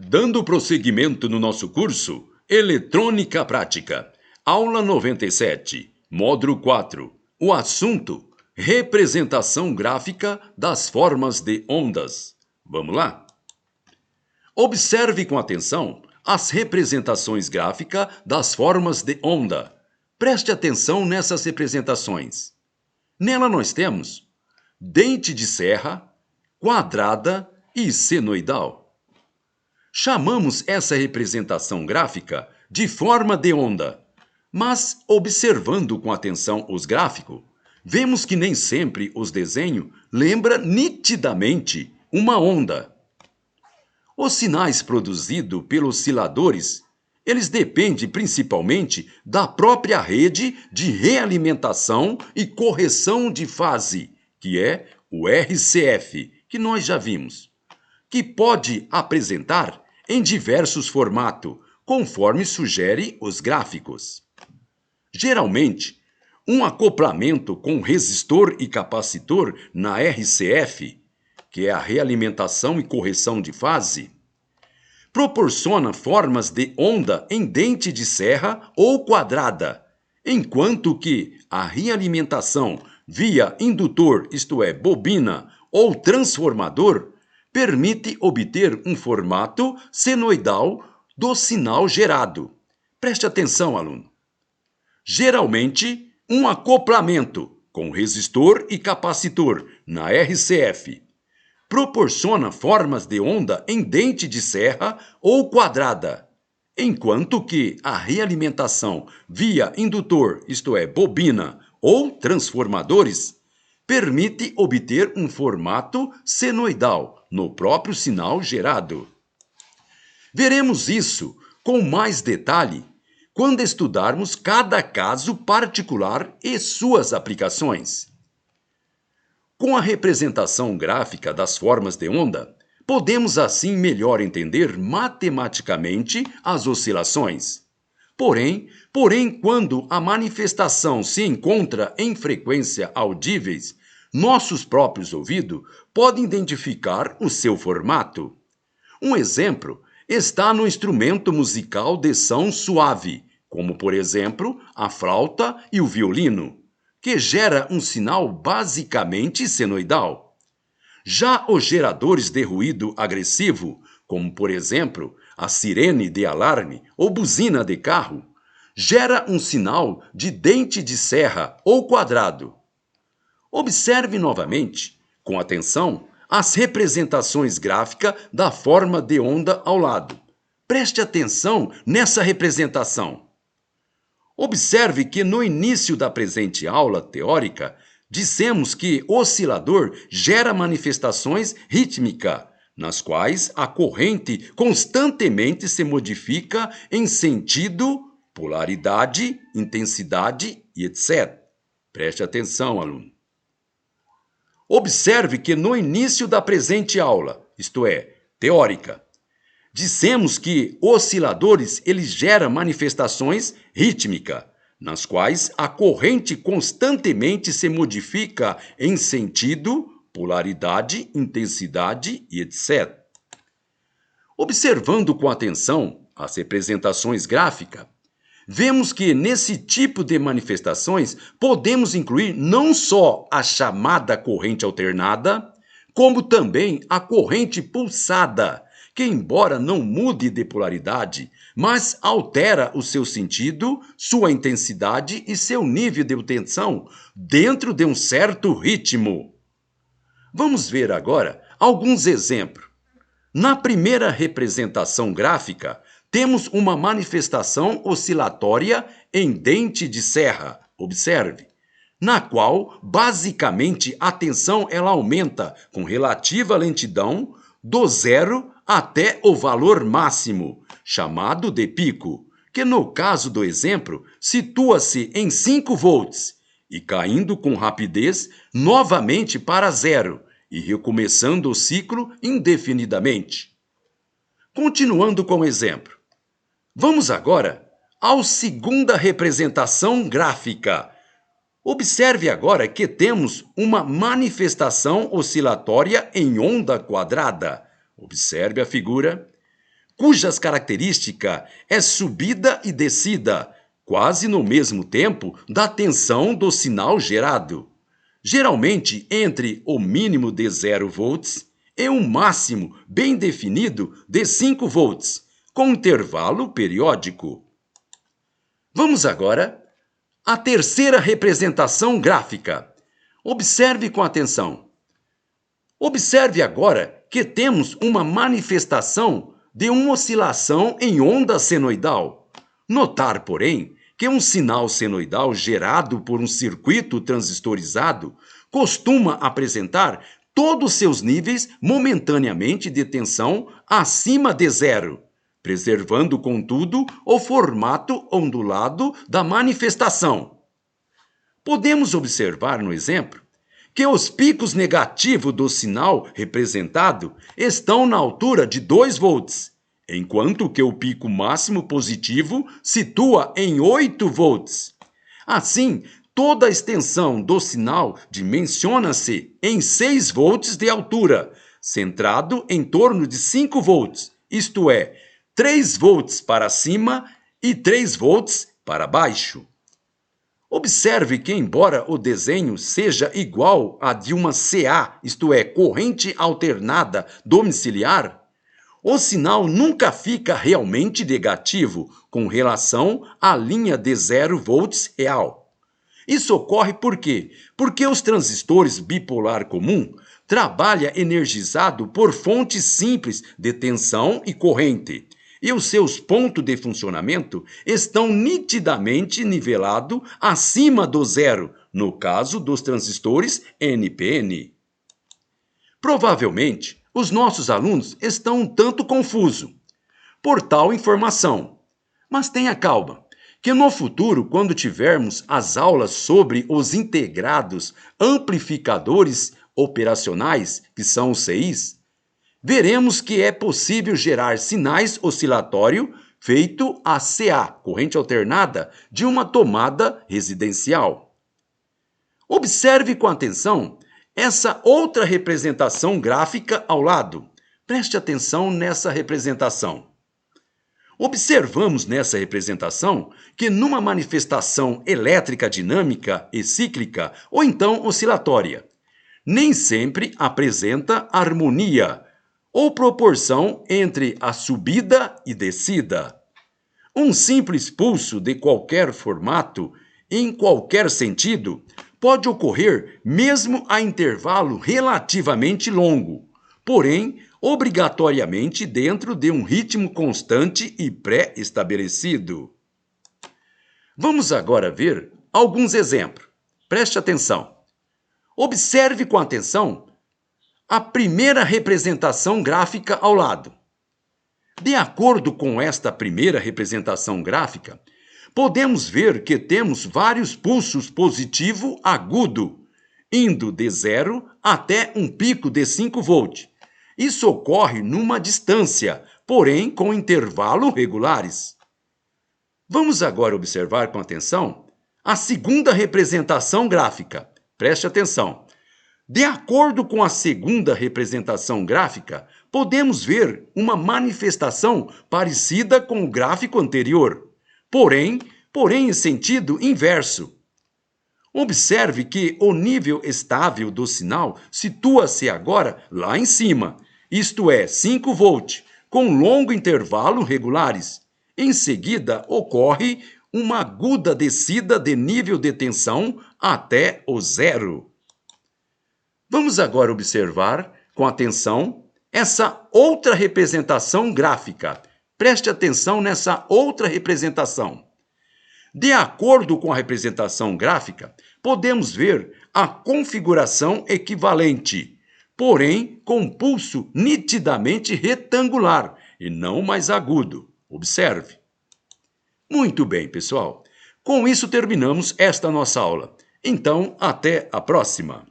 Dando prosseguimento no nosso curso Eletrônica Prática, aula 97, módulo 4, o assunto representação gráfica das formas de ondas. Vamos lá? Observe com atenção as representações gráficas das formas de onda. Preste atenção nessas representações. Nela nós temos dente de serra, quadrada e senoidal. Chamamos essa representação gráfica de forma de onda, mas observando com atenção os gráficos, vemos que nem sempre os desenhos lembram nitidamente uma onda. Os sinais produzidos pelos osciladores, eles dependem principalmente da própria rede de realimentação e correção de fase, que é o RCF, que nós já vimos, que pode apresentar em diversos formatos, conforme sugere os gráficos. Geralmente, um acoplamento com resistor e capacitor na RCF, que é a realimentação e correção de fase, proporciona formas de onda em dente de serra ou quadrada, enquanto que a realimentação via indutor, isto é, bobina ou transformador, permite obter um formato senoidal do sinal gerado. Preste atenção, aluno. Geralmente, um acoplamento com resistor e capacitor na RCF proporciona formas de onda em dente de serra ou quadrada, enquanto que a realimentação via indutor, isto é, bobina ou transformadores, permite obter um formato senoidal no próprio sinal gerado. Veremos isso com mais detalhe quando estudarmos cada caso particular e suas aplicações. Com a representação gráfica das formas de onda, podemos assim melhor entender matematicamente as oscilações. Porém, quando a manifestação se encontra em frequência audíveis, nossos próprios ouvidos podem identificar o seu formato. Um exemplo está no instrumento musical de som suave, como por exemplo a flauta e o violino, que gera um sinal basicamente senoidal. Já os geradores de ruído agressivo, como por exemplo a sirene de alarme ou buzina de carro, gera um sinal de dente de serra ou quadrado. Observe novamente, com atenção, as representações gráficas da forma de onda ao lado. Preste atenção nessa representação. Observe que no início da presente aula teórica, dissemos que o oscilador gera manifestações rítmicas, nas quais a corrente constantemente se modifica em sentido, polaridade, intensidade e etc. Preste atenção, aluno. Observe que no início da presente aula, isto é, teórica, dissemos que osciladores eles geram manifestações rítmicas, nas quais a corrente constantemente se modifica em sentido, polaridade, intensidade e etc. Observando com atenção as representações gráficas, vemos que nesse tipo de manifestações podemos incluir não só a chamada corrente alternada, como também a corrente pulsada, que embora não mude de polaridade, mas altera o seu sentido, sua intensidade e seu nível de tensão dentro de um certo ritmo. Vamos ver agora alguns exemplos. Na primeira representação gráfica, temos uma manifestação oscilatória em dente de serra, observe, na qual, basicamente, a tensão ela aumenta com relativa lentidão do zero até o valor máximo, chamado de pico, que no caso do exemplo, situa-se em 5 volts e caindo com rapidez novamente para zero e recomeçando o ciclo indefinidamente. Continuando com o exemplo, vamos agora à segunda representação gráfica. Observe agora que temos uma manifestação oscilatória em onda quadrada. Observe a figura. cujas características é subida e descida, quase no mesmo tempo da tensão do sinal gerado, geralmente entre o mínimo de 0 volts e um máximo bem definido de 5 volts, com intervalo periódico. Vamos agora à terceira representação gráfica. Observe com atenção. Observe agora que temos uma manifestação de uma oscilação em onda senoidal. Notar, porém, que um sinal senoidal gerado por um circuito transistorizado costuma apresentar todos seus níveis momentaneamente de tensão acima de 0, preservando, contudo, o formato ondulado da manifestação. Podemos observar no exemplo que os picos negativos do sinal representado estão na altura de 2 volts, enquanto que o pico máximo positivo situa em 8 volts. Assim, toda a extensão do sinal dimensiona-se em 6 volts de altura, centrado em torno de 5 volts, isto é, 3 volts para cima e 3 volts para baixo. Observe que, embora o desenho seja igual a de uma CA, isto é, corrente alternada domiciliar, o sinal nunca fica realmente negativo com relação à linha de 0 volts real. Isso ocorre por quê? Porque os transistores bipolar comum trabalham energizado por fontes simples de tensão e corrente, e os seus pontos de funcionamento estão nitidamente nivelados acima do 0, no caso dos transistores NPN. Provavelmente, os nossos alunos estão um tanto confusos por tal informação, mas tenha calma, que no futuro, quando tivermos as aulas sobre os integrados amplificadores operacionais, que são os CIs, veremos que é possível gerar sinais oscilatórios feito a CA, corrente alternada, de uma tomada residencial. Observe com atenção essa outra representação gráfica ao lado. Preste atenção nessa representação. Observamos nessa representação que numa manifestação elétrica dinâmica e cíclica, ou então oscilatória, nem sempre apresenta harmonia ou proporção entre a subida e descida. Um simples pulso de qualquer formato, em qualquer sentido, pode ocorrer mesmo a intervalo relativamente longo, porém, obrigatoriamente dentro de um ritmo constante e pré-estabelecido. Vamos agora ver alguns exemplos. Preste atenção. Observe com atenção a primeira representação gráfica ao lado. De acordo com esta primeira representação gráfica, podemos ver que temos vários pulsos positivo agudo, indo de 0 até um pico de 5 volts. Isso ocorre numa distância, porém com intervalos regulares. Vamos agora observar com atenção a segunda representação gráfica. Preste atenção. De acordo com a segunda representação gráfica, podemos ver uma manifestação parecida com o gráfico anterior, porém em sentido inverso. Observe que o nível estável do sinal situa-se agora lá em cima, isto é, 5 volts, com longo intervalo regulares. Em seguida, ocorre uma aguda descida de nível de tensão até o 0. Vamos agora observar com atenção essa outra representação gráfica. Preste atenção nessa outra representação. De acordo com a representação gráfica, podemos ver a configuração equivalente, porém com pulso nitidamente retangular e não mais agudo. Observe. Muito bem, pessoal. Com isso terminamos esta nossa aula. Então, até a próxima.